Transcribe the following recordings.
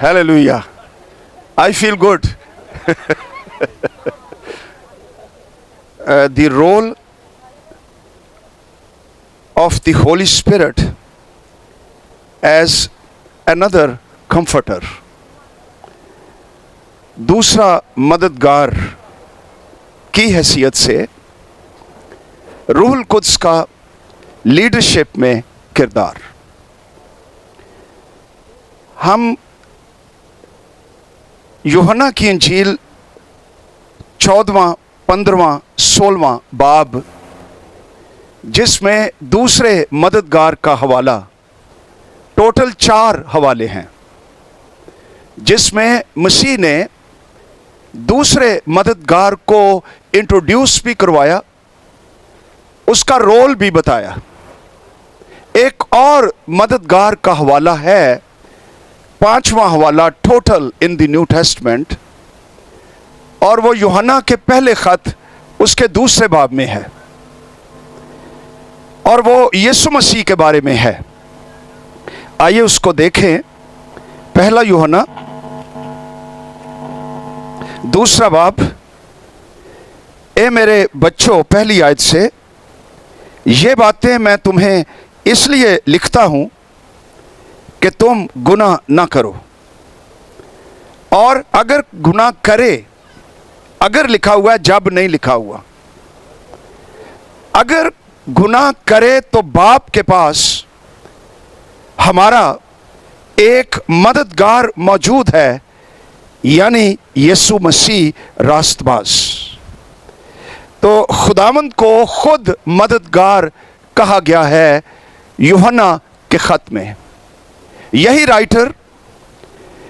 Hallelujah. I feel good. The role of the Holy Spirit as another comforter, दूसरा मददगार की हैसियत से रूहुल कुद्स का लीडरशिप में किरदार। हम यूहन्ना की इंजील 14वां, 15वां, 16वां बाब, जिसमें दूसरे मददगार का हवाला, टोटल 4 हवाले हैं, जिसमें मसीह ने दूसरे मददगार को इंट्रोड्यूस भी करवाया, उसका रोल भी बताया। एक और मददगार का हवाला है, 5वां हवाला total in the new testament, और वो यूहन्ना के पहले खत उसके दूसरे बाब में है, और वो यीशु मसीह के बारे में है। आइए उसको देखें। पहला यूहन्ना दूसरा बाब। ए मेरे बच्चों, पहली आयत से, ये बातें मैं तुम्हें इसलिए लिखता हूं कि तुम गुनाह ना करो, और अगर गुनाह करे, अगर लिखा हुआ है, जब नहीं लिखा हुआ, अगर गुनाह करे तो बाप के पास हमारा एक मददगार मौजूद है, यानी यीशु मसीह रास्तबाज। तो खुदावंद को खुद मददगार कहा गया है यूहन्ना के खत में। यही राइटर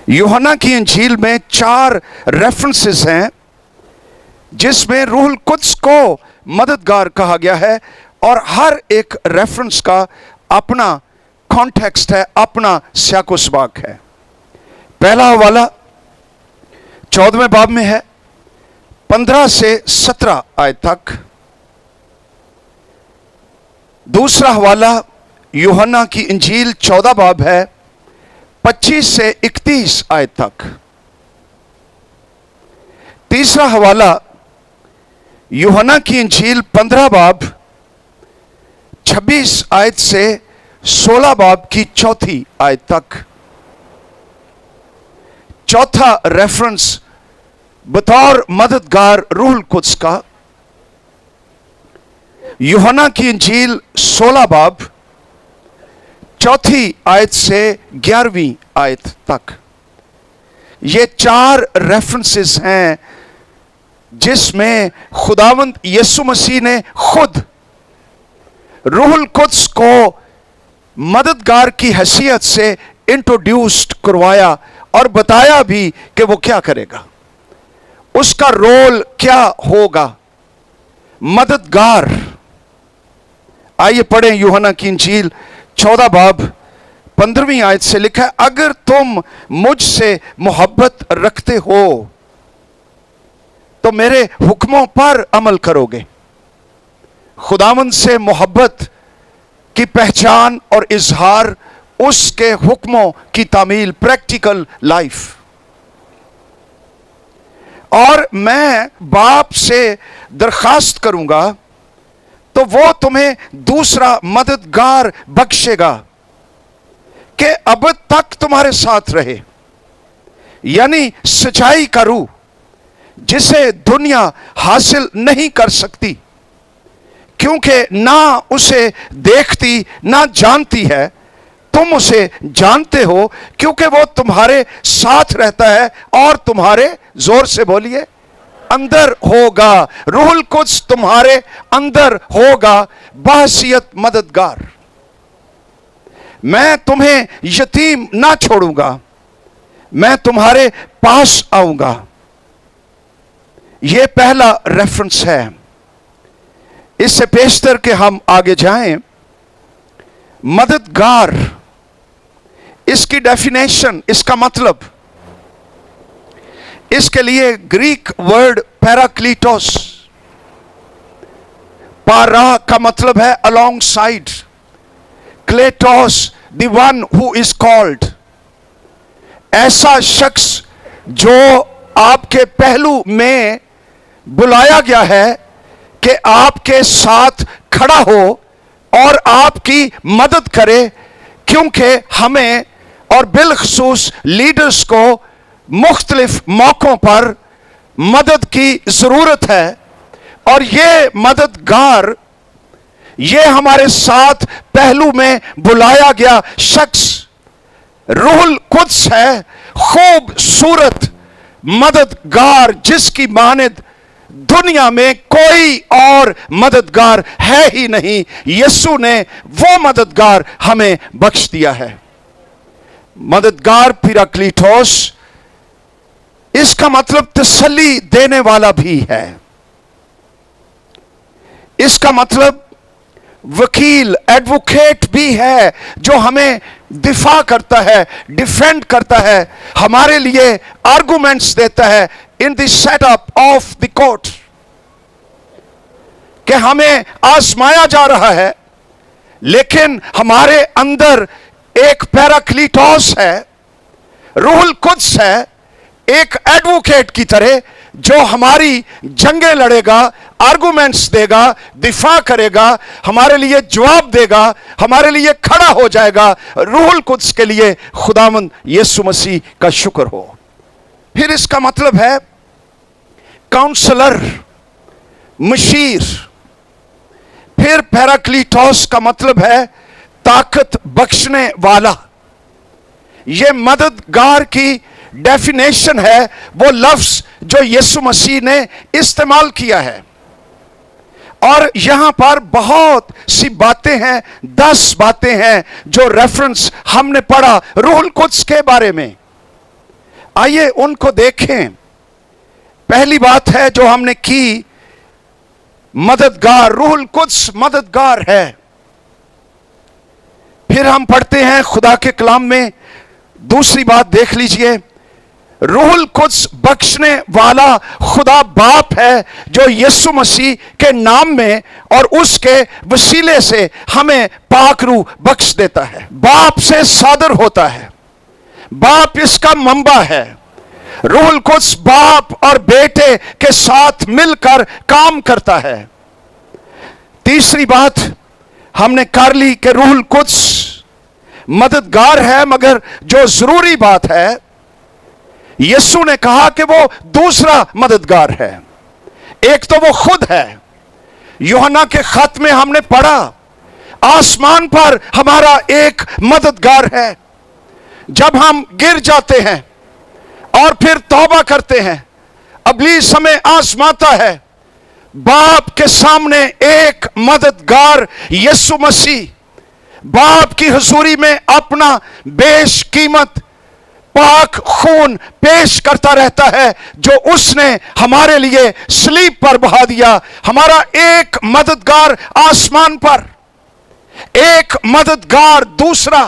यूहन्ना की इंजील में 4 रेफरेंसेस हैं जिसमें रूहुल कुद्स को मददगार कहा गया है, और हर एक रेफरेंस का अपना कॉन्टेक्स्ट है, अपना स्याको सबाक है। पहला हवाला 14वें बाब में है, 15 से 17 आयत तक। दूसरा हवाला यूहन्ना की इंजील 14 बाब है, 25 से 31 आयत तक। तीसरा हवाला यूहन्ना की इंजील 15 बाब, 26 आयत से 16 बाब की 4थी आयत तक। चौथा रेफरेंस बतौर मददगार रूहुल कुद्स का यूहन्ना की इंजील 16 बाब, 4थी आयत से 11वीं आयत तक। ये 4 रेफरेंसेस हैं जिसमें खुदावंद यीशु मसीह ने खुद रूहुल कुद्स को मददगार की हैसियत से इंट्रोड्यूस्ड करवाया और बताया भी कि वो क्या करेगा, उसका रोल क्या होगा, मददगार। आइए पढ़ें यूहन्ना की इंजील 14 बाब 15वीं आयत से लिखा है, अगर तुम मुझसे मोहब्बत रखते हो तो मेरे हुक्मों पर अमल करोगे। खुदावंद से मोहब्बत की पहचान और इजहार उसके हुक्मों की तामील, प्रैक्टिकल लाइफ। और मैं बाप से दरखास्त करूंगा तो वो तुम्हें दूसरा मददगार बख्शेगा कि अब तक तुम्हारे साथ रहे, यानी सच्चाई का रूह, जिसे दुनिया हासिल नहीं कर सकती, क्योंकि ना उसे देखती ना जानती है। तुम उसे जानते हो क्योंकि वो तुम्हारे साथ रहता है और तुम्हारे, जोर से बोलिए, अंदर होगा। रूहुल कुद्स तुम्हारे अंदर होगा बहैसियत मददगार। मैं तुम्हें यतीम ना छोड़ूंगा, मैं तुम्हारे पास आऊंगा। यह पहला रेफरेंस है। इससे पेशतर के हम आगे जाएं, मददगार, इसकी डेफिनेशन, इसका मतलब, इसके लिए ग्रीक वर्ड पैराक्लीटोस, पारा का मतलब है अलोंग साइड, क्लेटोस the one who is called, ایسا شخص جو آپ کے پہلو میں بلایا گیا ہے کہ آپ کے ساتھ کھڑا ہو اور آپ کی مدد کرے، کیونکہ ہمیں اور بالخصوص لیڈرز کو مختلف موقعوں پر مدد کی ضرورت ہے، اور یہ مددگار، یہ ہمارے ساتھ پہلو میں بلایا گیا شخص روح القدس ہے، خوبصورت مددگار جس کی مانند دنیا میں کوئی اور مددگار ہے ہی نہیں۔ یسوع نے وہ مددگار ہمیں بخش دیا ہے۔ مددگار پیراکلیٹوس، اس کا مطلب تسلی دینے والا بھی ہے، اس کا مطلب وکیل، ایڈوکیٹ بھی ہے، جو ہمیں دفاع کرتا ہے، ڈیفینڈ کرتا ہے، ہمارے لیے آرگومنٹس دیتا ہے in the set up of the court, کہ ہمیں آزمایا جا رہا ہے، لیکن ہمارے اندر ایک پیراکلیٹوس ہے، روح القدس ہے، ایک ایڈوکیٹ کی طرح جو ہماری جنگیں لڑے گا، آرگومنٹس دے گا، دفاع کرے گا، ہمارے لیے جواب دے گا، ہمارے لیے کھڑا ہو جائے گا۔ روح القدس کے لیے خداوند یسوع مسیح کا شکر ہو۔ پھر اس کا مطلب ہے کاؤنسلر، مشیر۔ پھر پیراکلیٹوس کا مطلب ہے طاقت بخشنے والا۔ یہ مددگار کی ڈیفینیشن ہے، وہ لفظ جو یسوع مسیح نے استعمال کیا ہے، اور یہاں پر بہت سی باتیں ہیں، 10 باتیں ہیں جو ریفرنس ہم نے پڑھا روح القدس کے بارے میں۔ آئیے ان کو دیکھیں۔ پہلی بات ہے جو ہم نے کی، مددگار، روح القدس مددگار ہے۔ پھر ہم پڑھتے ہیں خدا کے کلام میں، دوسری بات دیکھ لیجئے، روح القدس بخشنے والا خدا باپ ہے، جو یسوع مسیح کے نام میں اور اس کے وسیلے سے ہمیں پاک روح بخش دیتا ہے، باپ سے صادر ہوتا ہے، باپ اس کا منبع ہے۔ روح القدس باپ اور بیٹے کے ساتھ مل کر کام کرتا ہے۔ تیسری بات ہم نے کر لی کہ روح القدس مددگار ہے، مگر جو ضروری بات ہے، یسوع نے کہا کہ وہ دوسرا مددگار ہے، ایک تو وہ خود ہے۔ یوحنا کے خط میں ہم نے پڑھا آسمان پر ہمارا ایک مددگار ہے، جب ہم گر جاتے ہیں اور پھر توبہ کرتے ہیں، ابلیس ہمیں آزماتا ہے، باپ کے سامنے ایک مددگار یسوع مسیح باپ کی حضوری میں اپنا بیش قیمت پاک خون پیش کرتا رہتا ہے، جو اس نے ہمارے لیے صلیب پر بہا دیا۔ ہمارا ایک مددگار آسمان پر، ایک مددگار دوسرا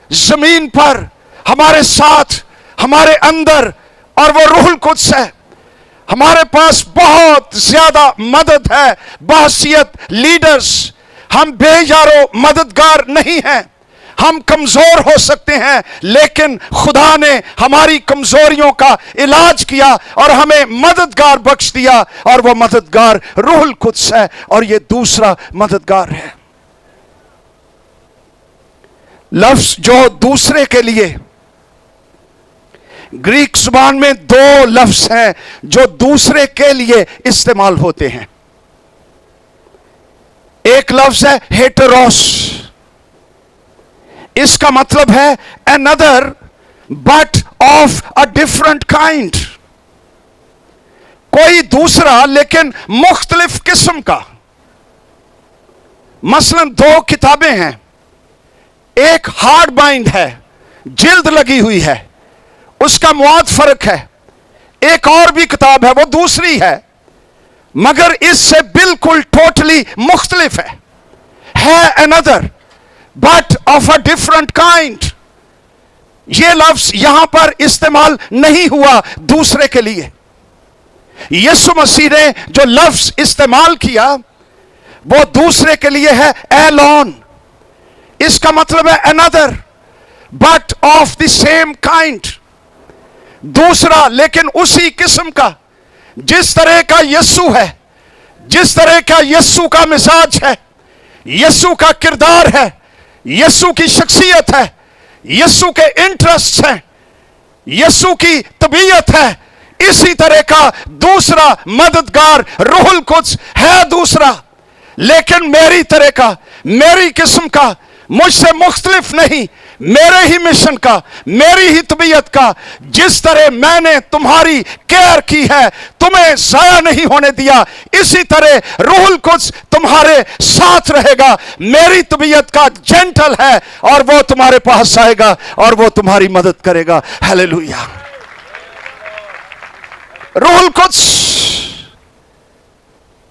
زمین پر ہمارے ساتھ، ہمارے اندر، اور وہ روح القدس ہے۔ ہمارے پاس بہت زیادہ مدد ہے بحیثیت لیڈرز۔ ہم بے یارو مددگار نہیں ہیں، ہم کمزور ہو سکتے ہیں، لیکن خدا نے ہماری کمزوریوں کا علاج کیا اور ہمیں مددگار بخش دیا، اور وہ مددگار روح القدس ہے، اور یہ دوسرا مددگار ہے۔ لفظ جو دوسرے کے لیے، گریک زبان میں 2 لفظ ہیں جو دوسرے کے لیے استعمال ہوتے ہیں۔ ایک لفظ ہے ہیٹروس، اس کا مطلب ہے another but of a different kind، کوئی دوسرا لیکن مختلف قسم کا۔ مثلا 2 کتابیں ہیں، ایک ہارڈ بائنڈ ہے، جلد لگی ہوئی ہے، اس کا مواد فرق ہے، ایک اور بھی کتاب ہے وہ دوسری ہے، مگر اس سے بالکل ٹوٹلی مختلف ہے another but of a different kind۔ یہ لفظ یہاں پر استعمال نہیں ہوا دوسرے کے لیے۔ یسوع مسیح نے جو لفظ استعمال کیا وہ دوسرے کے لیے ہے ایلون، اس کا مطلب ہے another but of the same kind۔ दूसरा लेकिन उसी किस्म का, जिस तरह का यीशु है, जिस तरह का यीशु का मिजाज है, यीशु का किरदार है, यीशु की शख्सियत है, यीशु के इंटरेस्ट हैं, यीशु की तबीयत है, इसी तरह का दूसरा मददगार रूहुल कुद्स है दूसरा, लेकिन मेरी तरह का, मेरी किस्म का, मुझसे मुख्तलिफ नहीं, मेरे ही मिशन का, मेरी ही तबीयत का। जिस तरह मैंने तुम्हारी केयर की है, तुम्हें जाया नहीं होने दिया, इसी तरह रूहुल कुद्स तुम्हारे साथ रहेगा। मेरी तबीयत का जेंटल है और वो तुम्हारे पास आएगा और वो तुम्हारी मदद करेगा। हालेलुया। रूहुल कुद्स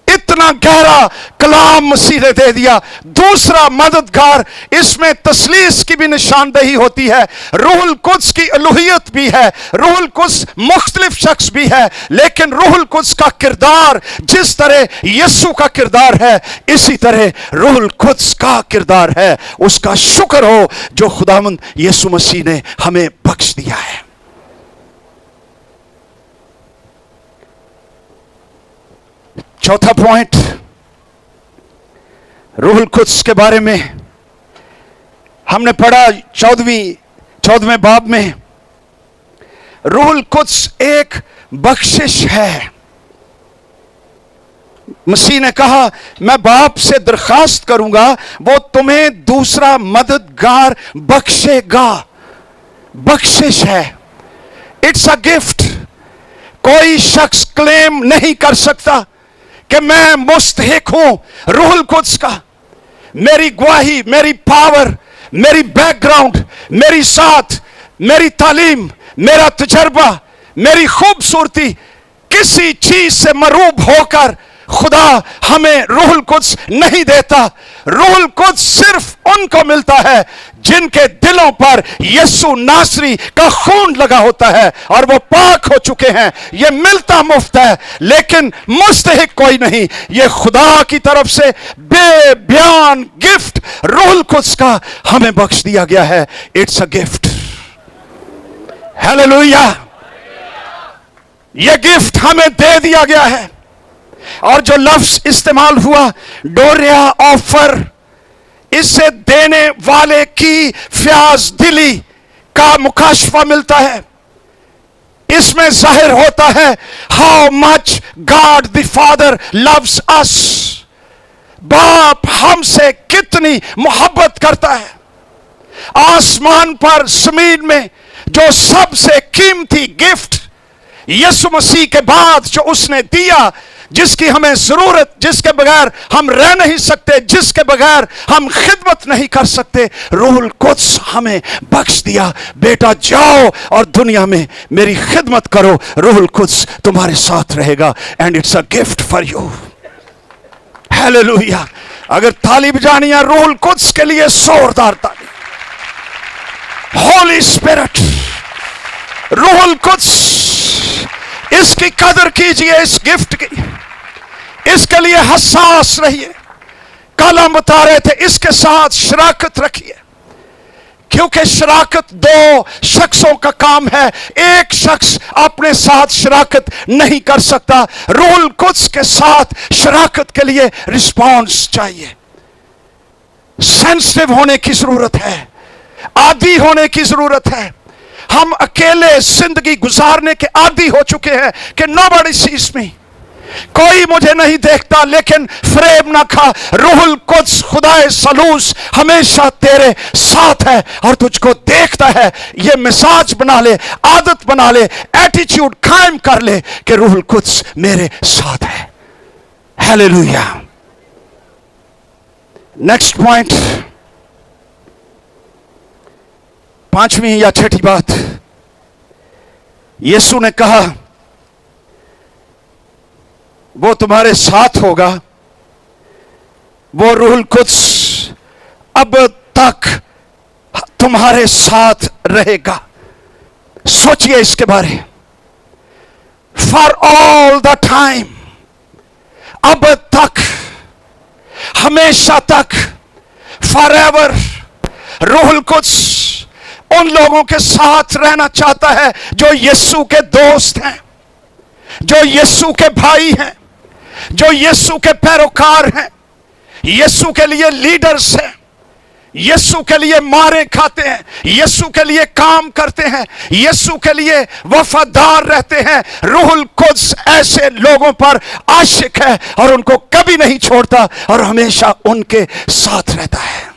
इतना गहरा कलाम मसीह ने दे दिया। दूसरा मददगार, इसमें तस्लीस की भी निशानदेही होती है, रूहुल कुद्स की अलूहियत भी है, रूहुल कुद्स मुख्तलिफ शख्स भी है, लेकिन रूहुल कुद्स का किरदार जिस तरह यीशु का किरदार है, इसी तरह रूहुल कुद्स का किरदार है। उसका शुक्र हो जो खुदावंद यीशु मसीह ने हमें बख्श दिया है। चौथा पॉइंट, रूहुल कुद्स के बारे में हमने पढ़ा 14वें बाब में। रूहुल कुद्स एक बख्शिश है। मसीह ने कहा, मैं बाप से दरखास्त करूंगा, वो तुम्हें दूसरा मददगार बख्शेगा। बख्शिश है, इट्स अ गिफ्ट। कोई शख्स क्लेम नहीं कर सकता कि मैं मुस्तहिक हूं रूहुल कुद्स का। मेरी गवाही, मेरी पावर, मेरी बैकग्राउंड, मेरी साथ, मेरी तालीम, मेरा तजर्बा, मेरी खूबसूरती, किसी चीज से मरूब होकर खुदा हमें रूहुल कुद्स नहीं देता। रूहुल कुद्स सिर्फ उनको मिलता है जिनके दिलों पर यीशु नासरी का खून लगा होता है और वो पाक हो चुके हैं। ये मिलता मुफ्त है, लेकिन मुस्तहिक कोई नहीं। ये खुदा की तरफ से बेबयान गिफ्ट रूहुल कुद्स का हमें बख्श दिया गया है। It's a gift. हालेलुया। ये गिफ्ट हमें दे दिया गया है। और जो लफ्ज इस्तेमाल हुआ डोरिया ऑफर, इससे देने वाले की फ्याज दिली का मुकाशफा मिलता है। इसमें जाहिर होता है how much God the father loves अस। बाप हमसे कितनी मोहब्बत करता है। आसमान पर जमीन में जो सबसे कीमती गिफ्ट यीशु मसीह के बाद जो उसने दिया, जिसकी हमें जरूरत, जिसके बगैर हम रह नहीं सकते, जिसके बगैर हम खिदमत नहीं कर सकते, रूहुल कुद्स हमें बख्श दिया। बेटा जाओ और दुनिया में मेरी खिदमत करो, रूहुल कुद्स तुम्हारे साथ रहेगा। And it's a gift for you. Hallelujah. अगर ताली बजानी है रूहुल कुद्स के लिए, जोरदार ताली। होली स्पिरिट, रूहुल कुद्स, इसकी कदर कीजिए, इस गिफ्ट की, इसके लिए हसास रहिए। कल हम बता रहे थे, इसके साथ शराकत रखिए, क्योंकि शराकत दो शख्सों का काम है। एक शख्स अपने साथ शराकत नहीं कर सकता। रूहुल कुद्स के साथ शराकत के लिए रिस्पॉन्स चाहिए। सेंसिटिव होने की जरूरत है, आदी होने की जरूरत है। हम अकेले जिंदगी गुजारने के आदी हो चुके हैं कि नोबडी सीज मी, कोई मुझे नहीं देखता। लेकिन फ्रेम ना खा, रूहुल कुद्स खुदाए सलूस हमेशा तेरे साथ है और तुझको देखता है। ये मिजाज बना ले, आदत बना ले, एटीट्यूड कायम कर ले कि रूहुल कुद्स मेरे साथ है। हालेलुया। नेक्स्ट पॉइंट, पांचवी या छठी बात, यीशु ने कहा वो तुम्हारे साथ होगा। वो रूहुल कुद्स अब तक तुम्हारे साथ रहेगा। सोचिए इसके बारे। फॉर ऑल द टाइम, अब तक, हमेशा तक, फॉर एवर, रूहुल कुद्स उन लोगों के साथ रहना चाहता है जो यीशु के दोस्त हैं, जो यीशु के भाई हैं, जो यीशु के पैरोकार हैं, यीशु के लिए लीडर्स हैं, यीशु के लिए मारे खाते हैं, यीशु के लिए काम करते हैं, यीशु के लिए वफादार रहते हैं। रूहुल कुद्स ऐसे लोगों पर आशिक है और उनको कभी नहीं छोड़ता और हमेशा उनके साथ रहता है।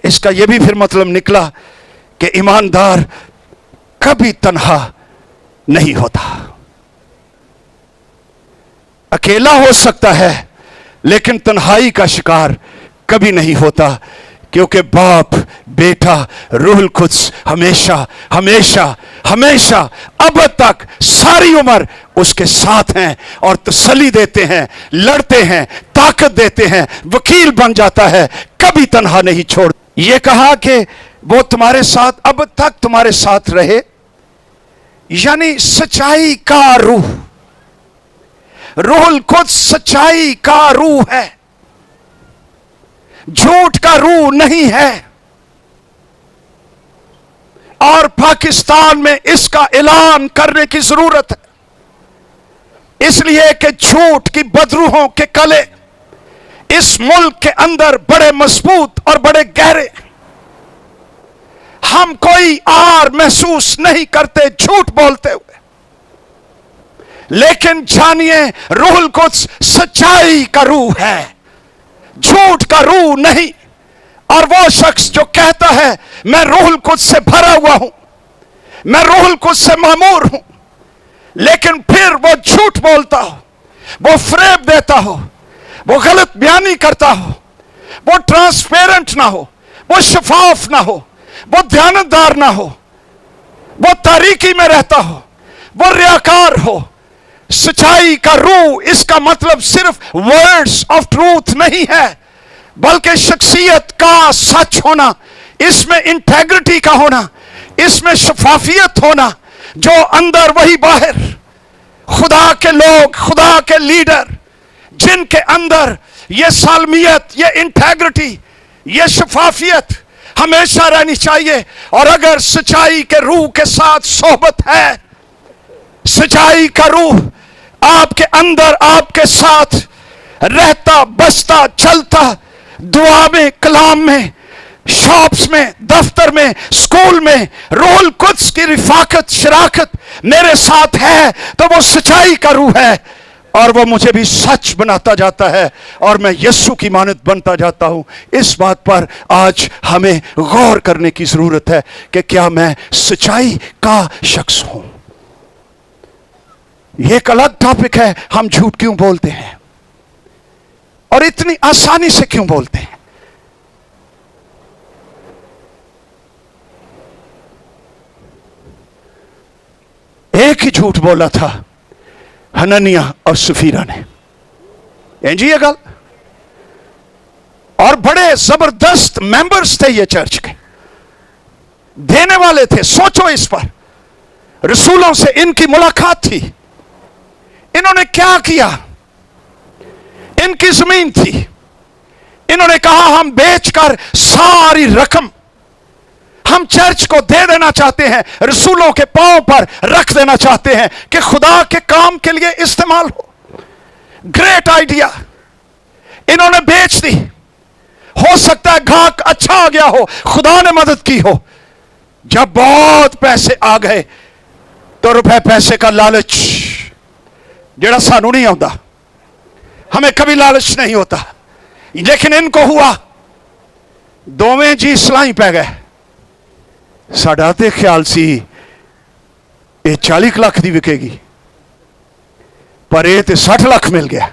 इसका यह भी फिर मतलब निकला कि ईमानदार कभी तन्हा नहीं होता। अकेला हो सकता है लेकिन तन्हाई का शिकार कभी नहीं होता, क्योंकि बाप, बेटा, रूहुल कुद्स हमेशा हमेशा हमेशा अब तक सारी उम्र उसके साथ हैं और तसल्ली देते हैं, लड़ते हैं, ताकत देते हैं, वकील बन जाता है, कभी तन्हा नहीं छोड़। ये कहा कि वो तुम्हारे साथ अब तक तुम्हारे साथ रहे, यानी सच्चाई का रूह, रूहुल कुद्स सच्चाई का रूह है, झूठ का रूह नहीं है। और पाकिस्तान में इसका ऐलान करने की जरूरत है, इसलिए कि झूठ की बदरूहों के कले इस मुल्क के अंदर बड़े मजबूत और बड़े गहरे। हम कोई आर महसूस नहीं करते झूठ बोलते हुए, लेकिन जानिए रूहुल कुद्स सच्चाई का रूह है, झूठ का रूह नहीं। और वो शख्स जो कहता है मैं रूहुल कुद्स से भरा हुआ हूं, मैं रूहुल कुद्स से मामूर हूं, लेकिन फिर वो झूठ बोलता हो, वो फरेब देता हो, वो गलत बयानी करता हो, वो ट्रांसपेरेंट ना हो, वो शफाफ ना हो, वो ध्यानदार ना हो, वो तारीकी में रहता हो, वो रियाकार हो। सच्चाई का रूह इसका मतलब सिर्फ वर्ड्स ऑफ ट्रूथ नहीं है, बल्कि शख्सियत का सच होना, इसमें इंटेग्रिटी का होना, इसमें शफाफियत होना, जो अंदर वही बाहर। खुदा के लोग, खुदा के लीडर जिनके अंदर ये सालमियत, ये इंटेग्रिटी, ये शफाफियत हमेशा रहनी चाहिए। और अगर सच्चाई के रूह के साथ सोहबत है, सच्चाई का रूह आपके अंदर आपके साथ रहता, बसता, चलता, दुआ में, कलाम में, शॉप्स में, दफ्तर में, स्कूल में, रूहुल कुद्स की रिफाकत, शराकत मेरे साथ है, तो वो सच्चाई का रूह है और वो मुझे भी सच बनाता जाता है और मैं यीशु की मानद बनता जाता हूं। इस बात पर आज हमें गौर करने की जरूरत है कि क्या मैं सच्चाई का शख्स हूं। यह एक अलग टॉपिक है, हम झूठ क्यों बोलते हैं और इतनी आसानी से क्यों बोलते हैं। एक ही झूठ बोला था हननिया और सफीरा ने, जी ये गल। और बड़े जबरदस्त मेंबर्स थे ये चर्च के, देने वाले थे। सोचो इस पर, रसूलों से इनकी मुलाकात थी, इन्होंने क्या किया, इनकी जमीन थी, इन्होंने कहा हम बेचकर सारी रकम हम चर्च को दे देना चाहते हैं, रसूलों के पांव पर रख देना चाहते हैं कि खुदा के काम के लिए इस्तेमाल हो। ग्रेट आइडिया, इन्होंने बेच दी। हो सकता है घाक अच्छा आ गया हो, खुदा ने मदद की हो। जब बहुत पैसे आ गए तो रुपए पैसे का लालच जेड़ा सानू नहीं आता, हमें कभी लालच नहीं होता, लेकिन इनको हुआ। दोवें जी सलाई पै गए। साडा ते ख्याल सी ये 40 लाख दी विकेगी, पर ये ते 60 लाख मिल गया।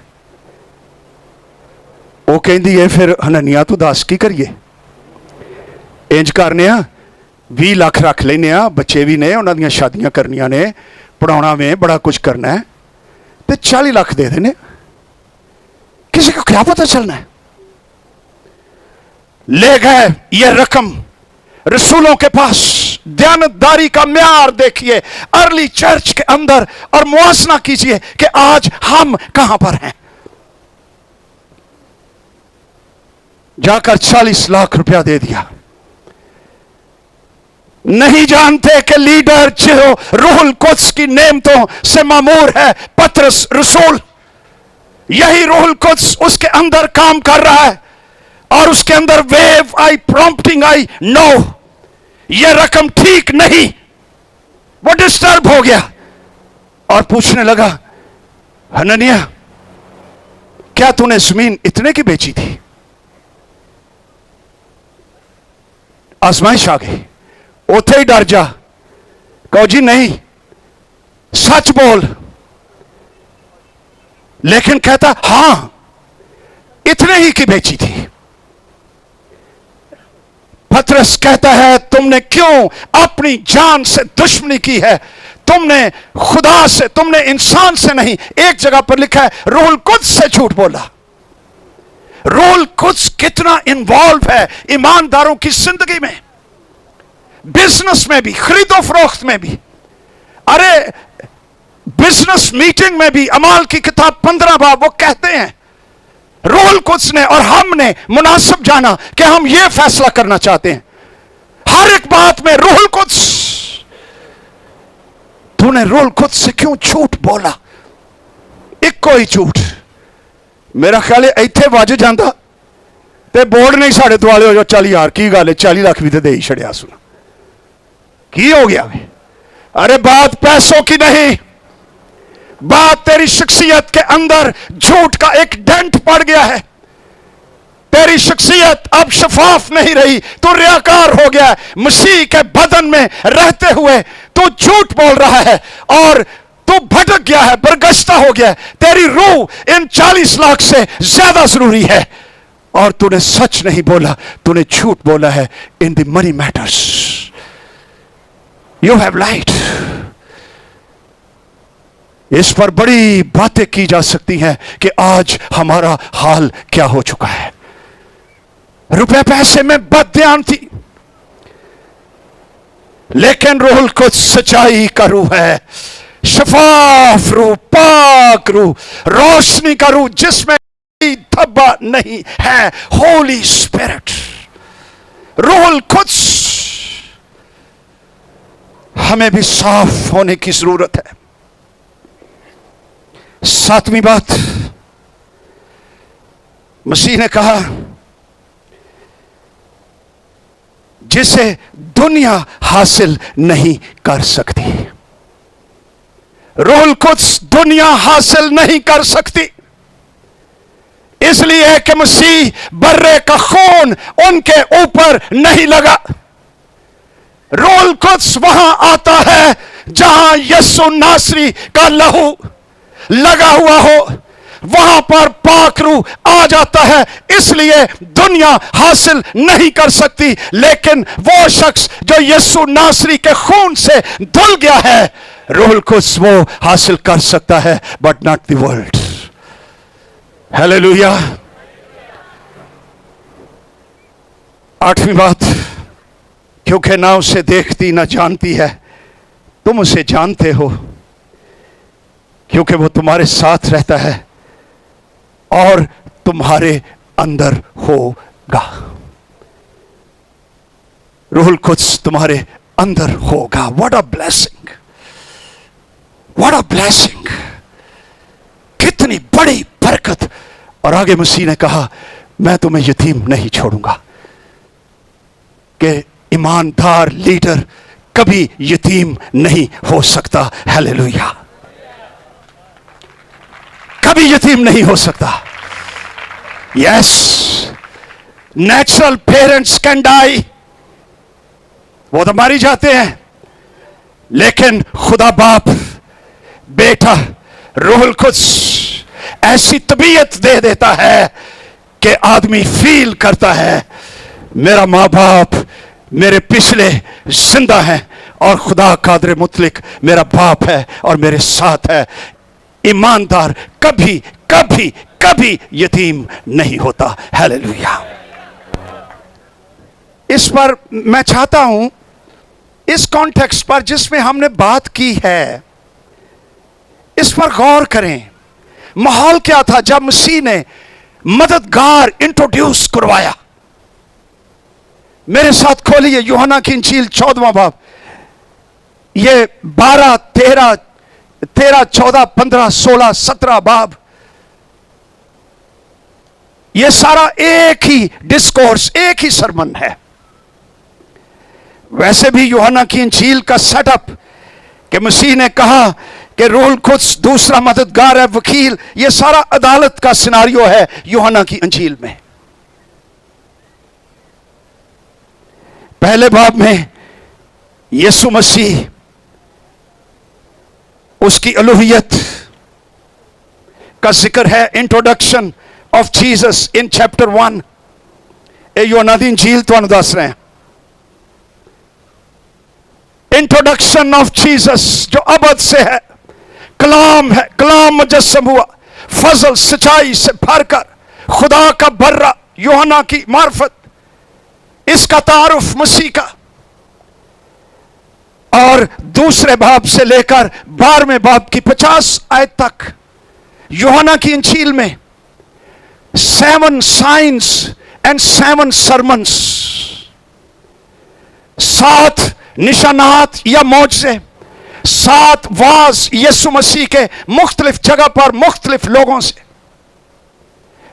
वो कहती है फिर हननिया तू दस की करिए, इंज करने 20 लाख रख लेने, बच्चे भी ने, उन्होंने शादियां करनिया ने, पढ़ाना में बड़ा कुछ करना है, तो 40 लाख दे देने। किसी को क्या पता चलना है। ले गए ये रकम रसूलों के पास। दयानतदारी का म्यार देखिए अर्ली चर्च के अंदर और मुआसना कीजिए कि आज हम कहां पर हैं। जाकर 40 लाख रुपया दे दिया। नहीं जानते कि लीडर जो रूहुल कुद्स की नेमतों से मामूर है, पतरस रसूल, यही रूहुल कुद्स उसके अंदर काम कर रहा है और उसके अंदर वेव आई, प्रॉम्प्टिंग आई, नो ये रकम ठीक नहीं। वो डिस्टर्ब हो गया और पूछने लगा, हननिया क्या तूने जमीन इतने की बेची थी? आजमाइश आ गई, उथे ही डर जा, कहो जी नहीं, सच बोल। लेकिन कहता हां इतने ही की बेची थी। पतरस कहता है, तुमने क्यों अपनी जान से दुश्मनी की है? तुमने खुदा से, तुमने इंसान से नहीं। एक जगह पर लिखा है रूहुल कुद्स से झूठ बोला। रूहुल कुद्स कितना इन्वॉल्व है ईमानदारों की जिंदगी में, बिजनेस में भी, खरीदो फरोख्त में भी, अरे बिजनेस मीटिंग में भी। अमाल की किताब 15 बाब वो कहते हैं रूहुल कुद्स ने और हमने मुनासिब जाना कि हम ये फैसला करना चाहते हैं। हर एक बात में रूहुल कुद्स, तूने रूहुल कुद्स से क्यों झूठ बोला? एक कोई झूठ मेरा ख्याल है इत्थे वज जांदा ते बोर्ड नहीं साढ़े दुआले हो जो, चल यार की गल है, 40 लाख भी तो दे ही छड़िया, सुना की हो गया वे? अरे बात पैसों की नहीं, बात तेरी शख्सियत के अंदर झूठ का एक डेंट पड़ गया है। तेरी शख्सियत अब शफाफ नहीं रही, तू रियाकार हो गया है। मसीह के बदन में रहते हुए तू झूठ बोल रहा है और तू भटक गया है, बरगश्ता हो गया है। तेरी रूह इन 40 लाख से ज्यादा जरूरी है और तूने सच नहीं बोला, तूने झूठ बोला है। In the money matters you have lied. इस पर बड़ी बातें की जा सकती हैं कि आज हमारा हाल क्या हो चुका है। रुपए पैसे में बदध्यान थी, लेकिन रूहुल कुद्स सच्चाई का रूह है, शफाफ रूह, पाक रूह, रोशनी का रूह, जिसमें धब्बा नहीं है। होली स्पिरिट, रूहुल कुद्स। हमें भी साफ होने की जरूरत है। 7वीं बात, मसीह ने कहा जिसे दुनिया हासिल नहीं कर सकती। रूहुल कुद्स दुनिया हासिल नहीं कर सकती, इसलिए कि मसीह बर्रे का खून उनके ऊपर नहीं लगा। रूहुल कुद्स वहां आता है जहां यीशु नासरी का लहू लगा हुआ हो, वहां पर पाक रूह आ जाता है। इसलिए दुनिया हासिल नहीं कर सकती, लेकिन वो शख्स जो यीशु नासरी के खून से धुल गया है, रूहुल कुद्स वो हासिल कर सकता है, but not the world. Hallelujah. 8वीं बात, क्योंकि ना उसे देखती ना जानती है, तुम उसे जानते हो क्योंकि वो तुम्हारे साथ रहता है और तुम्हारे अंदर होगा। रूहुल कुद्स तुम्हारे अंदर होगा। What a blessing, what a blessing, कितनी बड़ी बरकत। और आगे मसीह ने कहा, मैं तुम्हें यतीम नहीं छोड़ूंगा। कि ईमानदार लीडर कभी यतीम नहीं हो सकता। हालेलुया, कभी यतीम नहीं हो सकता। Yes, natural parents can die, वो तो मारी जाते हैं, लेकिन खुदा बाप, बेटा, रूहुल कुद्स ऐसी तबीयत दे देता है कि आदमी फील करता है मेरा माँ बाप मेरे पिछले जिंदा हैं और खुदा कादर मुतलिक मेरा बाप है और मेरे साथ है। ईमानदार कभी कभी कभी यतीम नहीं होता। हालेलुया। इस पर मैं चाहता हूं, इस कॉन्टेक्स्ट पर जिसमें हमने बात की है, इस पर गौर करें। माहौल क्या था जब मसीह ने मददगार इंट्रोड्यूस करवाया? मेरे साथ खोलिए यूहन्ना की इंजील 14वां बाब, ये 12, 13, 14, 15, 16, 17 बाब, ये सारा एक ही डिस्कोर्स, एक ही सरमन है। वैसे भी यूहन्ना की इंजील का सेटअप कि मसीह ने कहा कि रूहुल कुद्स दूसरा मददगार है, वकील, ये सारा अदालत का सिनारियो है यूहन्ना की इंजील में। पहले बाब में यीशु मसीह, उसकी अलूहियत का जिक्र है, introduction of Jesus in chapter 1। यूहन्ना दी इंजील तुहानू दस रहे हैं, इंट्रोडक्शन ऑफ जीसस जो अबद से है, कलाम है, कलाम मुजस्सम हुआ, फजल सच्चाई से भरकर, खुदा का बर्रा, यूहन्ना की मार्फत, इसका तारुफ मसीह का। और दूसरे बाब से लेकर 12वें बाब की 50 आयत तक यूहन्ना की इंजील में 7 साइंस एंड 7 सरमन्स, 7 निशानात या मौजज़े, 7 वाज यीशु मसीह के मुख्तलिफ जगह पर मुख्तलिफ लोगों से।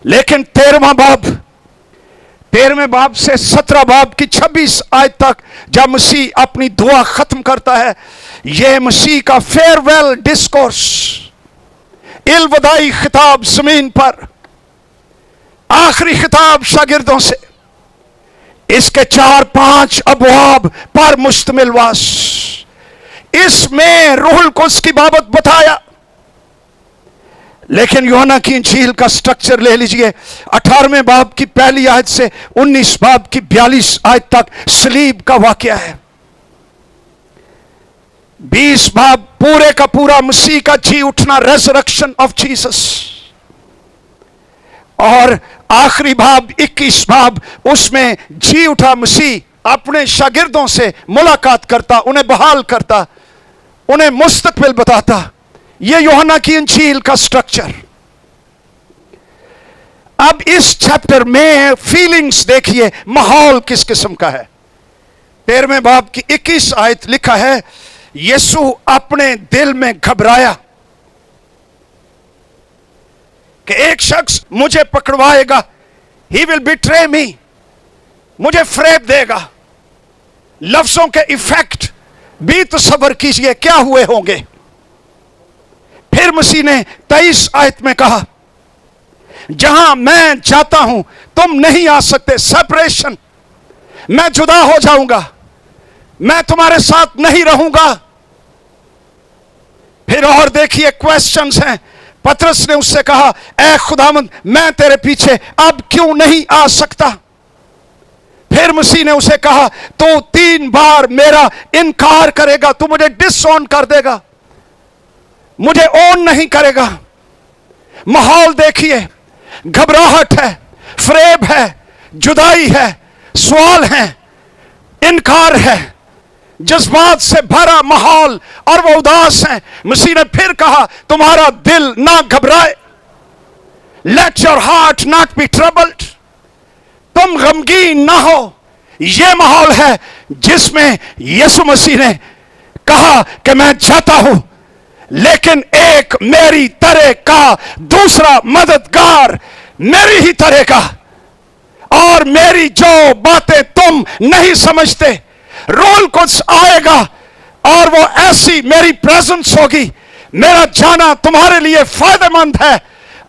लेकिन 13वां बाब से 17 बाब की 26 आयत तक जब मसीह अपनी दुआ खत्म करता है, यह मसीह का फेयरवेल डिस्कोर्स, इलवदाई खिताब जमीन पर, आखिरी खिताब शागिर्दों से, इसके 4-5 अबवाब पर मुश्तमिल वास। इसमें रूहुल कुद्स की बाबत बताया। लेकिन यूहन्ना की इंजील का स्ट्रक्चर ले लीजिए, 18वें बाब की पहली आयत से 19 बाब की 42 आयत तक सलीब का वाकया है। 20 बाब पूरे का पूरा मसीह का जी उठना, रेजरेक्शन ऑफ जीसस। और आखिरी बाब 21 बाब, उसमें जी उठा मसीह अपने शागिर्दों से मुलाकात करता, उन्हें बहाल करता, उन्हें मुस्तकबिल बताता। यह यूहन्ना की इंजील का स्ट्रक्चर। अब इस चैप्टर में फीलिंग्स देखिए, माहौल किस किस्म का है। 13वें बाब की 21 आयत लिखा है, यीशु अपने दिल में घबराया कि एक शख्स मुझे पकड़वाएगा, ही विल बिट्रे मी, मुझे फरेब देगा। लफ्जों के इफेक्ट भी तसव्वुर कीजिए क्या हुए होंगे। फिर मसीह ने 23 आयत में कहा, जहां मैं जाता हूं तुम नहीं आ सकते, सेपरेशन, मैं जुदा हो जाऊंगा, मैं तुम्हारे साथ नहीं रहूंगा। फिर और देखिए क्वेश्चंस हैं। पतरस ने उससे कहा, ऐ खुदावंद, मैं तेरे पीछे अब क्यों नहीं आ सकता। फिर मसीह ने उसे कहा, तू 3 बार मेरा इनकार करेगा, तू मुझे डिसऑन कर देगा, मुझे ओन नहीं करेगा। माहौल देखिए, घबराहट है, फरेब है, जुदाई है, सवाल है, इनकार है, जज्बात से भरा माहौल, और वो उदास हैं। मसीह ने फिर कहा, तुम्हारा दिल ना घबराए, let your heart not be troubled, तुम गमगीन ना हो। यह माहौल है जिसमें यीशु मसीह ने कहा कि मैं जाता हूं, लेकिन एक मेरी तरह का दूसरा मददगार मेरी ही तरह का, और मेरी जो बातें तुम नहीं समझते, रूहुल कुद्स आएगा और वो ऐसी मेरी प्रेजेंस होगी, मेरा जाना तुम्हारे लिए फायदेमंद है।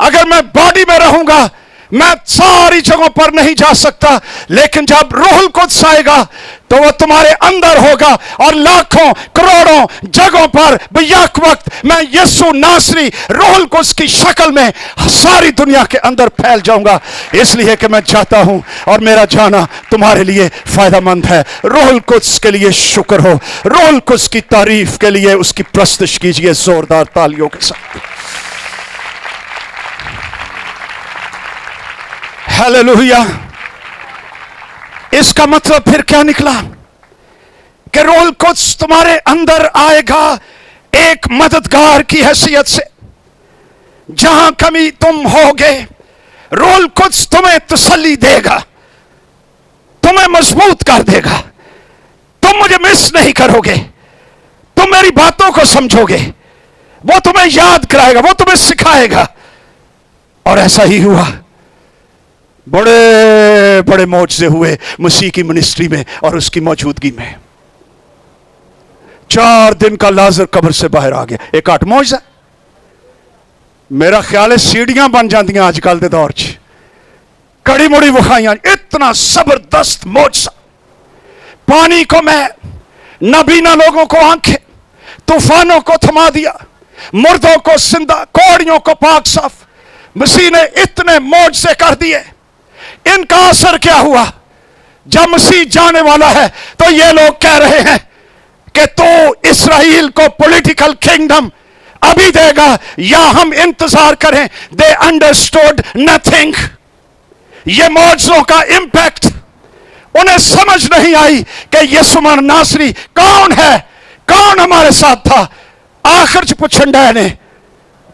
अगर मैं बॉडी में रहूंगा, मैं सारी जगहों पर नहीं जा सकता, लेकिन जब रूहुल कुद्स आएगा तो वो तुम्हारे अंदर होगा, और लाखों करोड़ों जगहों पर बेयक वक्त मैं यीशु नासरी रूहुल कुद्स की शक्ल में सारी दुनिया के अंदर फैल जाऊंगा, इसलिए कि मैं चाहता हूं और मेरा जाना तुम्हारे लिए फायदेमंद है। रूहुल कुद्स के लिए शुक्र हो, रूहुल कुद्स की तारीफ के लिए उसकी प्रस्तुति कीजिए जोरदार तालियों के साथ। हालेलुया। इसका मतलब फिर क्या निकला कि रूहुल कुद्स तुम्हारे अंदर आएगा एक मददगार की हैसियत से। जहां कमी तुम होगे, रूहुल कुद्स तुम्हें तसल्ली देगा, तुम्हें मजबूत कर देगा, तुम मुझे मिस नहीं करोगे, तुम मेरी बातों को समझोगे, वो तुम्हें याद कराएगा, वो तुम्हें सिखाएगा। और ऐसा ही हुआ, बड़े बड़े मौजज़े हुए मसीह की मिनिस्ट्री में और उसकी मौजूदगी में। 4 दिन का लाजर कब्र से बाहर आ गया, एक आठ मौजज़ा। मेरा ख्याल है सीढ़ियां बन जाती आजकल के दौर च, कड़ी मुड़ी विखाइयां, इतना जबरदस्त मौजज़ा। पानी को मैं, नाबीना लोगों को आंखें, तूफानों को थमा दिया, मुर्दों को जिंदा, कोड़ियों को पाक साफ। मसीह ने इतने मौजज़े कर दिए। इनका असर क्या हुआ? जब मसीह जाने वाला है तो ये लोग कह रहे हैं कि तो इस्राएल को पॉलिटिकल किंगडम अभी देगा या हम इंतजार करें। They understood nothing. ये मौजज़ों का इंपैक्ट उन्हें समझ नहीं आई कि यीशु नासरी कौन है, कौन हमारे साथ था। आखिर च पुछंडा ने,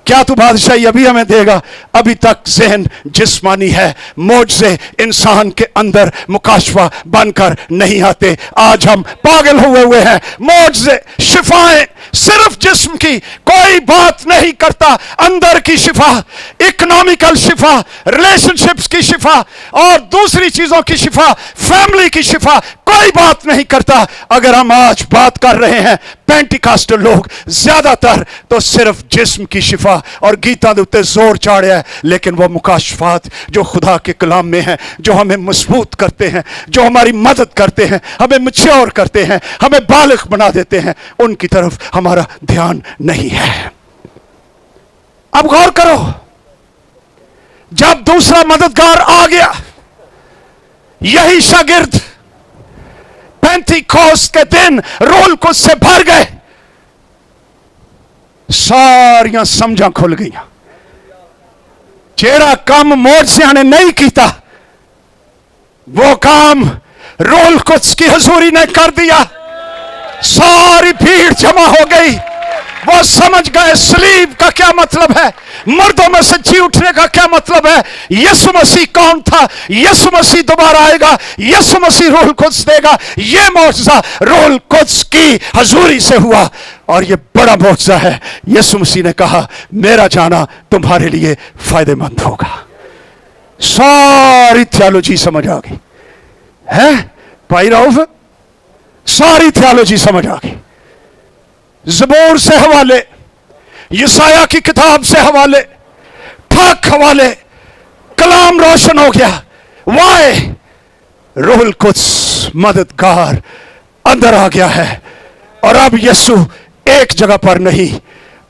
क्या तू बादशाही अभी हमें देगा? अभी तक ज़हन जिस्मानी है, मौजज़े इंसान के अंदर मुकाशफा बनकर नहीं आते। आज हम पागल हुए हैं। मौजज़े, शिफाएं सिर्फ जिस्म की कोई बात नहीं करता, अंदर की शिफा, इकोनॉमिकल शिफा, रिलेशनशिप्स की शिफा और दूसरी चीजों की शिफा, फैमिली की शिफा कोई बात नहीं करता। अगर हम आज बात कर रहे हैं पेंटिकास्टल लोग ज्यादातर, तो सिर्फ जिस्म की शिफा और गीता के उत्ते जोर चाड़िया है, लेकिन वो मुकाशफात जो खुदा के कलाम में है, जो हमें मजबूत करते हैं, जो हमारी मदद करते हैं, हमें मैच्योर करते हैं, हमें बालिग बना देते हैं, उनकी तरफ हमारा ध्यान नहीं है। अब गौर करो, जब दूसरा मददगार आ गया, यही शागिर्द पेंटिकोस्ट के दिन रोल को से भर गए, सारियां समझा खुल गई। जेड़ा काम मौजज़ियां ने नहीं किया, वो काम रोल कुछ की हजूरी ने कर दिया। सारी भीड़ जमा हो गई, वो समझ गए सलीब का क्या मतलब है, मर्दों में से जी उठने का क्या मतलब है, यीशु मसीह कौन था, यीशु मसीह दोबारा आएगा, यीशु मसीह रूह कुद्स देगा। ये मौजज़ा रूह कुद्स की हजूरी से हुआ और ये बड़ा मौजज़ा है। यीशु मसीह ने कहा, मेरा जाना तुम्हारे लिए फायदेमंद होगा। सारी थियोलॉजी समझ आ गई है भाई राउफ, सारी थियोलॉजी समझ आ गई। ज़बूर से हवाले, यसाया की किताब से हवाले, ठाक हवाले, कलाम रोशन हो गया। वाय रूहुल कुद्स मददगार अंदर आ गया है। और अब यीशु एक जगह पर नहीं,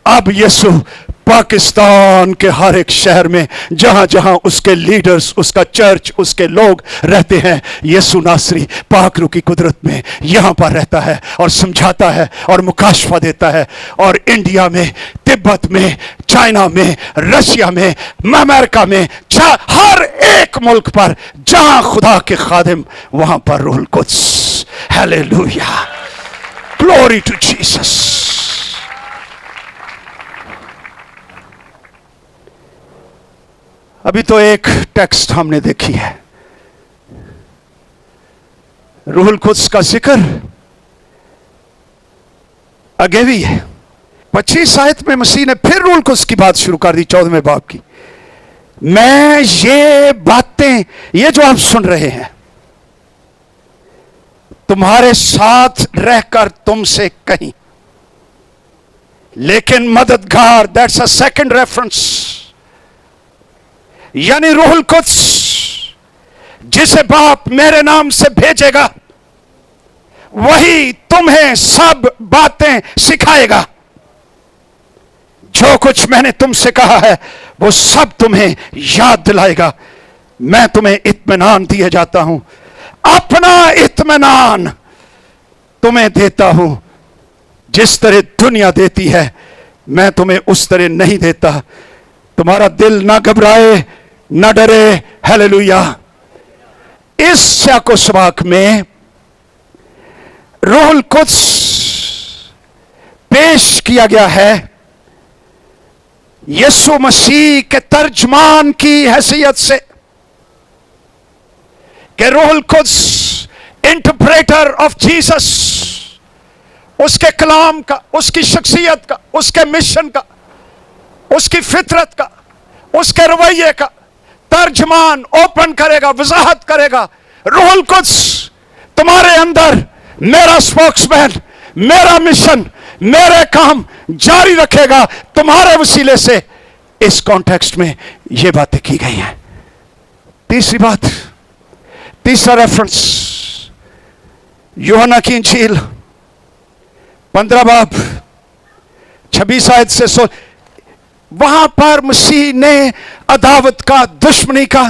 अब यीशु पाकिस्तान के हर एक शहर में जहां जहां उसके लीडर्स, उसका चर्च, उसके लोग रहते हैं, यीशु नासरी पाक रूह की कुदरत में यहां पर रहता है और समझाता है और मुकाशफा देता है। और इंडिया में, तिब्बत में, चाइना में, रशिया में, अमेरिका में, हर एक मुल्क पर जहां खुदा के खादिम, वहां पर रूहुल कुद्स। Hallelujah, glory to Jesus. अभी तो एक टेक्स्ट हमने देखी है, रूहुल कुद्स का जिक्र आगे भी है। 25 आयत में मसीह ने फिर रूहुल कुद्स की बात शुरू कर दी, 14वें बाब की। मैं ये बातें, ये जो आप सुन रहे हैं, तुम्हारे साथ रहकर तुमसे कहीं, लेकिन मददगार, दैट्स अ सेकंड रेफरेंस, यानी रूहुल कुद्स जिसे बाप मेरे नाम से भेजेगा, वही तुम्हें सब बातें सिखाएगा। जो कुछ मैंने तुमसे कहा है वो सब तुम्हें याद दिलाएगा। मैं तुम्हें इत्मीनान दिए जाता हूं, अपना इत्मीनान तुम्हें देता हूं। जिस तरह दुनिया देती है मैं तुम्हें उस तरह नहीं देता। तुम्हारा दिल ना घबराए ना डरे। हालेलुया। इस याको सबाक में रूहुल कुद्स पेश किया गया है यीशु मसीह के तर्जमान की हैसियत से کہ روح القدس انٹرپریٹر آف جیسس، اس کے کلام کا، اس کی شخصیت کا، اس کے مشن کا، اس کی فطرت کا، اس کے رویے کا ترجمان اوپن کرے گا، وضاحت کرے گا۔ روح القدس تمہارے اندر میرا سپوکس مین، میرا مشن، میرے کام جاری رکھے گا تمہارے وسیلے سے۔ اس کانٹیکسٹ میں یہ باتیں کی گئی ہیں۔ تیسری بات، تیسرا ریفرنس یوحنا کی انجیل 15 باب 26 آیت سے وہاں پر مسیح نے عداوت کا، دشمنی کا،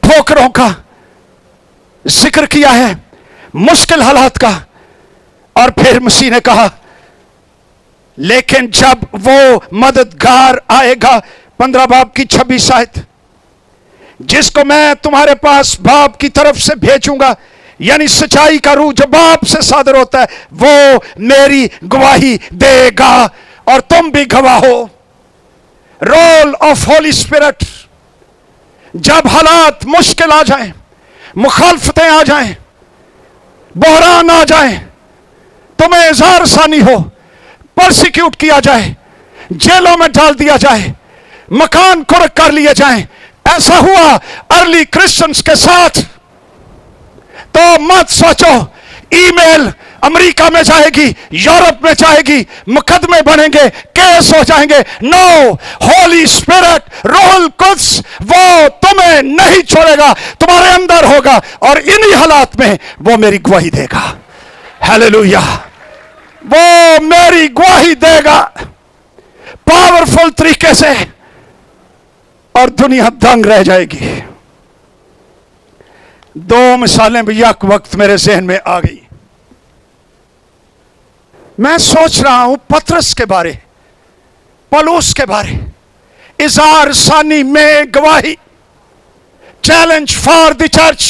ٹھوکروں کا ذکر کیا ہے، مشکل حالات کا، اور پھر مسیح نے کہا لیکن جب وہ مددگار آئے گا، 15 باب کی 26 آیت، جس کو میں تمہارے پاس باپ کی طرف سے بھیجوں گا، یعنی سچائی کا روح جو باپ سے صادر ہوتا ہے، وہ میری گواہی دے گا اور تم بھی گواہ ہو۔ رول آف ہولی اسپرٹ، جب حالات مشکل آ جائیں، مخالفتیں آ جائیں، بحران آ جائیں، تمہیں اظہار ثانی ہو، پرسیکیوٹ کیا جائے، جیلوں میں ڈال دیا جائے، مکان کھڑک کر لیے جائیں، ایسا ہوا ارلی کرسچنز کے ساتھ، تو مت سوچو ای میل امریکہ میں جائے گی، یورپ میں جائے گی، مقدمے بنیں گے، کیس ہو جائیں گے۔ نو، ہولی اسپرٹ، روح القدس، وہ تمہیں نہیں چھوڑے گا، تمہارے اندر ہوگا، اور انہی حالات میں وہ میری گواہی دے گا۔ ہیلیلویا، وہ میری گواہی دے گا پاورفل طریقے سے، اور دنیا دنگ رہ جائے گی۔ دو مثالیں بھی یک وقت میرے ذہن میں آ گئی۔ میں سوچ رہا ہوں پطرس کے بارے، پولس کے بارے، اظہار ثانی میں گواہی، چیلنج فار دی چرچ،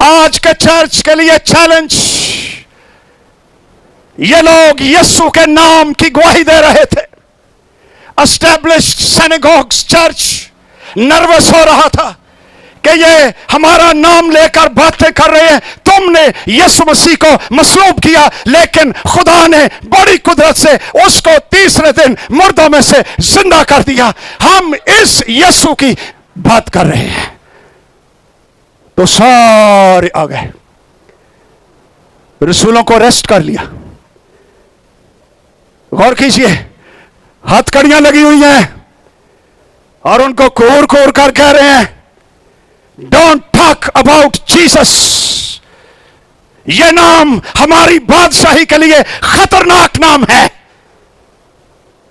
آج کے چرچ کے لیے چیلنج۔ یہ لوگ یسوع کے نام کی گواہی دے رہے تھے، اسٹیبلشڈ سینیگوگز چرچ نروس ہو رہا تھا کہ یہ ہمارا نام لے کر باتیں کر رہے ہیں، تم نے یسوع مسیح کو مصلوب کیا، لیکن خدا نے بڑی قدرت سے اس کو تیسرے دن مردوں میں سے زندہ کر دیا، ہم اس یسوع کی بات کر رہے ہیں۔ تو سارے آ گئے، رسولوں کو اریسٹ کر لیا۔ غور کیجئے، ہتھ کڑیاں لگی ہوئی ہیں اور ان کو کور کور کر کہہ رہے ہیں ڈونٹ ٹاک اباؤٹ جیسس، یہ نام ہماری بادشاہی کے لیے خطرناک نام ہے،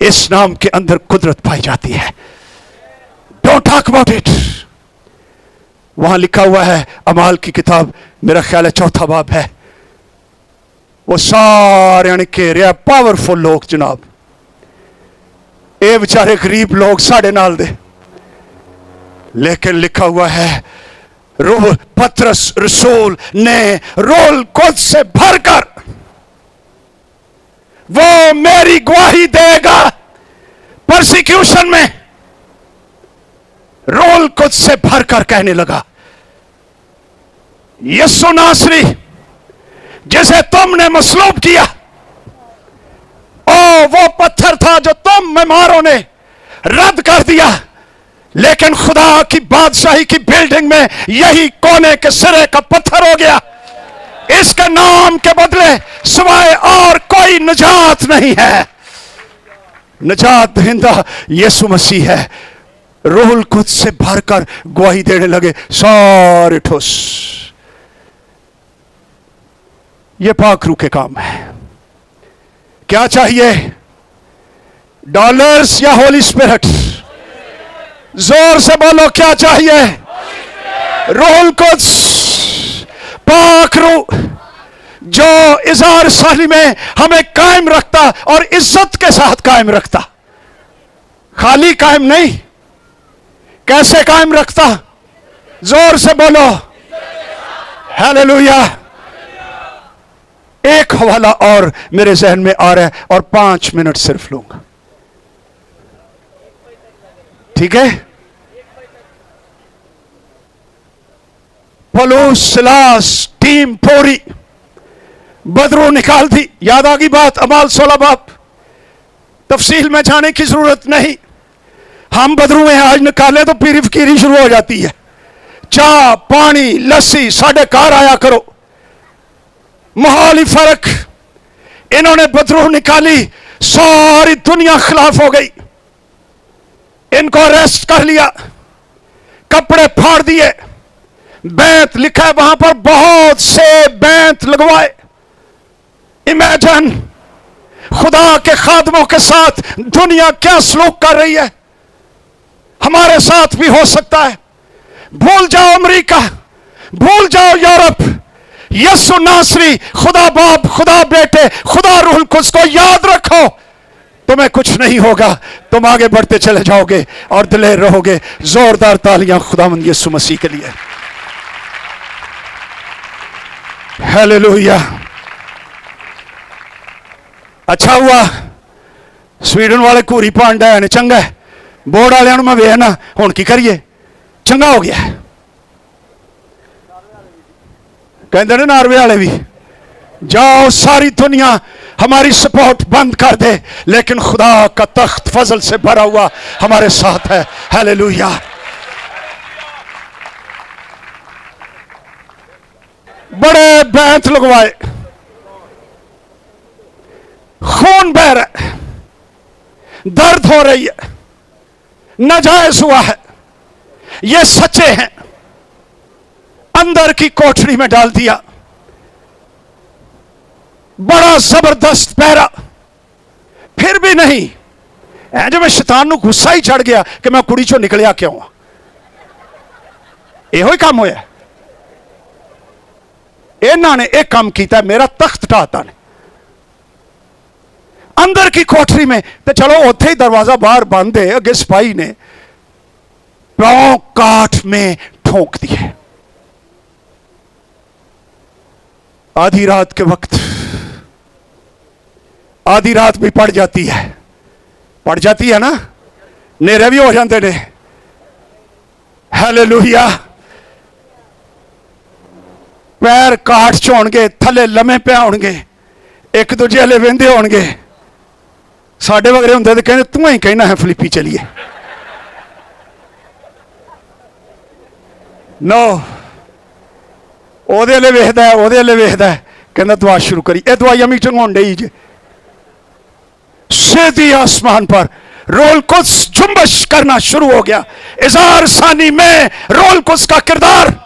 اس نام کے اندر قدرت پائی جاتی ہے، ڈونٹ ٹاک اباؤٹ اٹ۔ وہاں لکھا ہوا ہے، اعمال کی کتاب میرا خیال ہے 4 باب ہے، وہ سارے یعنی کہ رہے پاورفل لوگ جناب، اے بیچارے غریب لوگ ساڑھے نال دے، لیکن لکھا ہوا ہے روح پطرس رسول نے روح القدس سے بھر کر وہ میری گواہی دے گا پرسیکیوشن میں، روح القدس سے بھر کر کہنے لگا یسوع ناصری جسے تم نے مصلوب کیا، وہ پتھر تھا جو تم معماروں نے رد کر دیا، لیکن خدا کی بادشاہی کی بلڈنگ میں یہی کونے کے سرے کا پتھر ہو گیا، اس کے نام کے بدلے سوائے اور کوئی نجات نہیں ہے، نجات دہندہ یسوع مسیح ہے۔ روح القدس سے بھر کر گواہی دینے لگے سارے ٹھوس۔ یہ پاک روح کے کام ہے۔ کیا چاہیے، ڈالرز یا ہولی اسپرٹ؟ زور سے بولو، کیا چاہیے؟ روح القدس، پاک روح جو اظہار ثانی میں ہمیں قائم رکھتا اور عزت کے ساتھ قائم رکھتا، خالی قائم نہیں، کیسے قائم رکھتا؟ زور سے بولو ہیلیلویا۔ ایک حوالہ اور میرے ذہن میں آ رہا ہے اور 5 منٹ صرف لوں گا، ٹھیک ہے؟ पौलुस सिलास टीम पूरी बदरू निकाल दी। याद आ गई बात, अमाल 16 बाब। तफसील में जाने की जरूरत नहीं, हम बदरू में आज निकाले तो पीरी फकीरी शुरू हो जाती है। चाह पानी लस्सी साढ़े घर आया करो, माहौल ही फर्क। इन्होंने बदरू निकाली, सारी दुनिया खिलाफ हो गई। इनको अरेस्ट कर लिया, कपड़े फाड़ दिए, बैंत लिखा है वहां पर, बहुत से बैंत लगवाए। इमेजिन खुदा के खादमों के साथ दुनिया क्या सलूक कर रही है, हमारे साथ भी हो सकता है। भूल जाओ अमेरिका, भूल जाओ यूरोप, यसु नासरी, खुदा बाप, खुदा बेटे, खुदा रूहुल कुद्स को याद रखो, तुम्हें कुछ नहीं होगा, तुम आगे बढ़ते चले जाओगे और दिलेर रहोगे। जोरदार तालियां खुदावंद यीशु मसीह के लिए। हालेलुया। अच्छा हुआ स्वीडन वाले घूरी पांडा ने, चंगा है। बोर्ड वाले मैं वेखना, हुण की करिए, चंगा हो गया। कहते ने नार्वे वाले भी, जाओ सारी दुनिया हमारी सपोर्ट बंद कर दे, लेकिन खुदा का तख्त फजल से भरा हुआ हमारे साथ है। हालेलुया। बड़े बैंत लगवाए, खून बह रहा है, दर्द हो रही है, नाजायज हुआ है, ये सच्चे हैं। अंदर की कोठरी में डाल दिया, बड़ा जबरदस्त पहरा, फिर भी नहीं। जो मैं शैतान को गुस्सा ही चढ़ गया कि मैं कुड़ी चो निकलिया क्यों। यो ही काम होया, इन्होंने एक काम किया, मेरा तख्त ढाता ने अंदर की कोठरी में। तो चलो उथे ही दरवाजा बाहर बंद है, अगे सिपाही ने पांव काठ में ठोंक दिए। आधी रात के वक्त, आधी रात भी पड़ जाती है ना, नेरे भी हो जाते ने। हालेलुया। पैर काठ च होणगे, थले लमे पे होणगे, एक दूजे वाले वेंदे होणगे। साडे वगैरह होंदे तो कहते तू ही कहना है फिलिपी चलिए। नो, ओदे वाले वेखदा है, ओदे वाले वेखदा है, कहना दुआ शुरू करी। ये दुआया मीटिंग होन डई जे। सीधी आसमान पर रोल कुद्स जुम्बश करना शुरू हो गया। इज़हार सानी में रोल कुद्स का किरदार।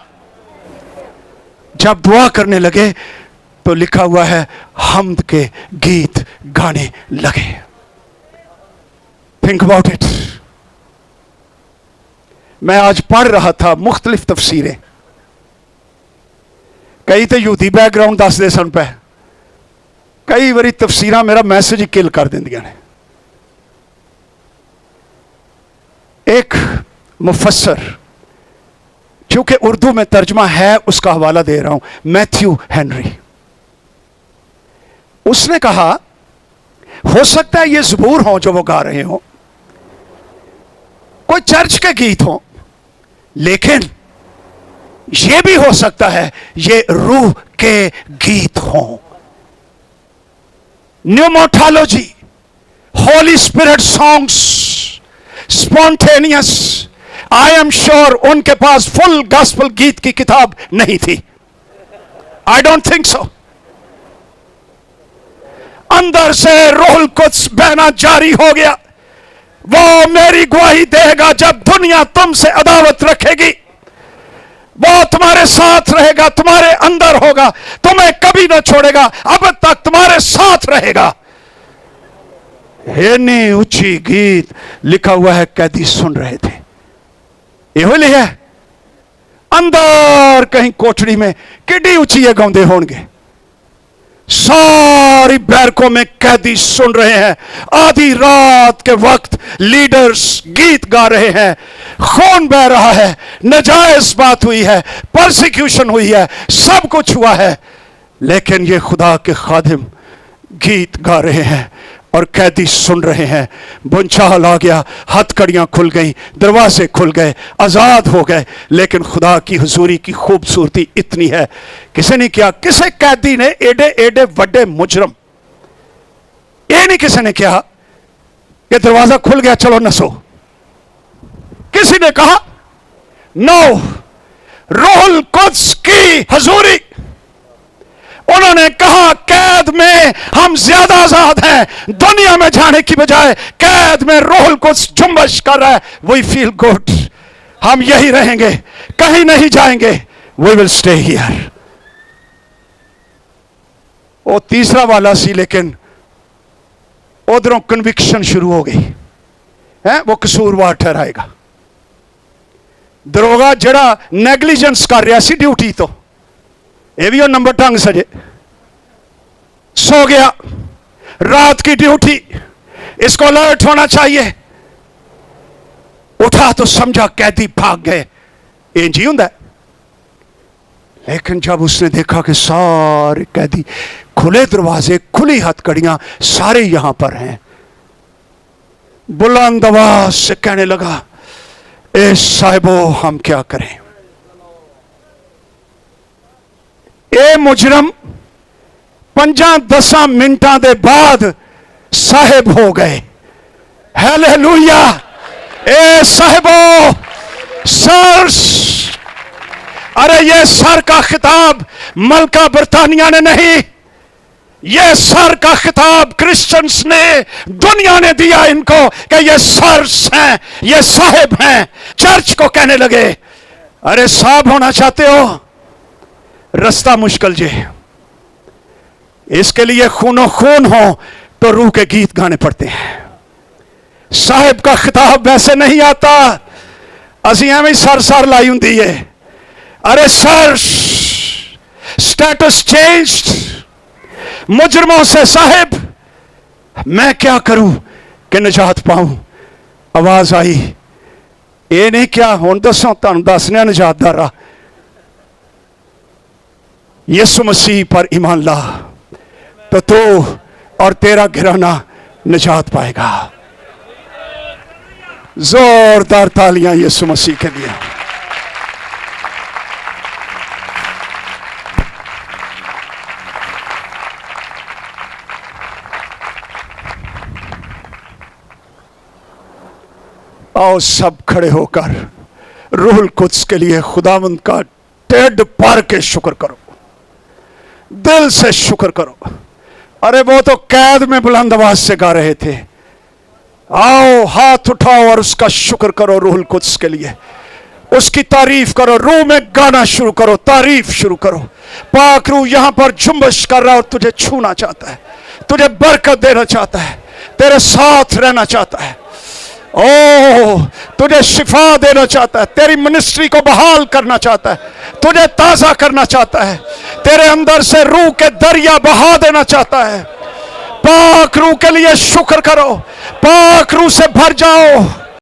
जब दुआ करने लगे तो लिखा हुआ है हम्द के गीत गाने लगे। Think about it. मैं आज पढ़ रहा था मुख्तलिफ तफसीरें, कई तो यूदी बैकग्राउंड दस दे सन पे, कई बारी तफसीरां मेरा मैसेज ही किल कर देंदियां ने। एक मुफस्सर, क्योंकि उर्दू में तर्जमा है उसका हवाला दे रहा हूं, मैथ्यू हेनरी। उसने कहा हो सकता है ये ज़बूर हो जो वो गा रहे हो, कोई चर्च के गीत हो, लेकिन ये भी हो सकता है ये रूह के गीत हो। Pneumatology, holy spirit songs, spontaneous. I am sure उनके पास फुल गॉस्पेल गीत की किताब नहीं थी। I don't think so. अंदर से रूहुल कुद्स बहना जारी हो गया। वो मेरी गवाही देगा, जब दुनिया तुमसे अदावत रखेगी वो तुम्हारे साथ रहेगा, तुम्हारे अंदर होगा, तुम्हें कभी ना छोड़ेगा, अब तक तुम्हारे साथ रहेगा। इतनी ऊंची गीत लिखा हुआ है, कैदी सुन रहे थे। यो लिखा है अंदर कहीं कोठड़ी में, किड्डी ऊंची ये गाउंदे होंगे। सारी बैरकों में कैदी सुन रहे हैं। आधी रात के वक्त लीडर्स गीत गा रहे हैं, खून बह रहा है, नाजायज बात हुई है, परसिक्यूशन हुई है, सब कुछ हुआ है, लेकिन ये खुदा के खादिम गीत गा रहे हैं اور قیدی سن رہے ہیں. بنچال آ گیا, ہتھکڑیاں کھل گئیں, دروازے کھل گئے, آزاد ہو گئے. لیکن خدا کی حضوری کی خوبصورتی اتنی ہے, کسی نے کیا, کسی قیدی نے ایڈے ایڈے وڈے مجرم, یہ نہیں کسی نے کیا کہ دروازہ کھل گیا چلو نسو. کسی نے کہا نو, روح القدس کی حضوری. انہوں نے کہا قید میں ہم زیادہ آزاد ہیں, دنیا میں جانے کی بجائے قید میں روح القدس جنبش کر رہا ہے. وی فیل گڈ, ہم یہی رہیں گے, کہیں نہیں جائیں گے, وی ول اسٹے ہیئر. وہ تیسرا والا سی, لیکن ادھروں کنوکشن شروع ہو گئی, وہ قصوروار ٹھہرائے گا. دروگا جڑا نیگلیجنس کر رہا سی ڈیوٹی تو, یہ بھی وہ نمبر ٹنگ سجے, سو گیا, رات کی ڈیوٹی, اس کو الرٹ ہونا چاہیے. اٹھا تو سمجھا قیدی بھاگ گئے, انج ہی ہوندا ہے. لیکن جب اس نے دیکھا کہ سارے قیدی, کھلے دروازے, کھلی ہتھکڑیاں, سارے یہاں پر ہیں, بلند آواز سے کہنے لگا, اے صاحبو ہم کیا کریں. اے مجرم 5-10 منٹاں دے بعد صاحب ہو گئے. ہیلیلویا. اے صاحبو, سرس. ارے یہ سر کا خطاب ملکہ برطانیہ نے نہیں, یہ سر کا خطاب کرسچنز نے, دنیا نے دیا ان کو کہ یہ سرس ہیں, یہ صاحب ہیں. چرچ کو کہنے لگے, ارے صاحب ہونا چاہتے ہو, رستہ مشکل جے, اس کے لیے خون و خون ہو تو روح کے گیت گانے پڑتے ہیں. صاحب کا خطاب ویسے نہیں آتا, اسی ہمیں سر لائی ہوں دیئے. ارے سر, سٹیٹس چینجڈ, مجرموں سے صاحب, میں کیا کروں کہ نجات پاؤں. آواز آئی, اے نہیں کیا ہون دسوں تانوں دسنے نجات دارا, یسوع مسیح پر ایمان لا تو اور تیرا گھرانہ نجات پائے گا. زوردار تالیاں یسوع مسیح کے لیے. آؤ سب کھڑے ہو کر روح القدس کے لیے خداوند کا ٹیڈ پار کے شکر کرو, دل سے شکر کرو. ارے وہ تو قید میں بلند آواز سے گا رہے تھے. آؤ ہاتھ اٹھاؤ اور اس کا شکر کرو روح القدس کے لیے, اس کی تعریف کرو, روح میں گانا شروع کرو, تعریف شروع کرو. پاک روح یہاں پر جنبش کر رہا ہے اور تجھے چھونا چاہتا ہے, تجھے برکت دینا چاہتا ہے, تیرے ساتھ رہنا چاہتا ہے. تجھے شفا دینا چاہتا ہے, تیری منسٹری کو بحال کرنا چاہتا ہے, تجھے تازہ کرنا چاہتا ہے, تیرے اندر سے روح کے دریا بہا دینا چاہتا ہے. پاک روح کے لیے شکر کرو, پاک روح سے بھر جاؤ.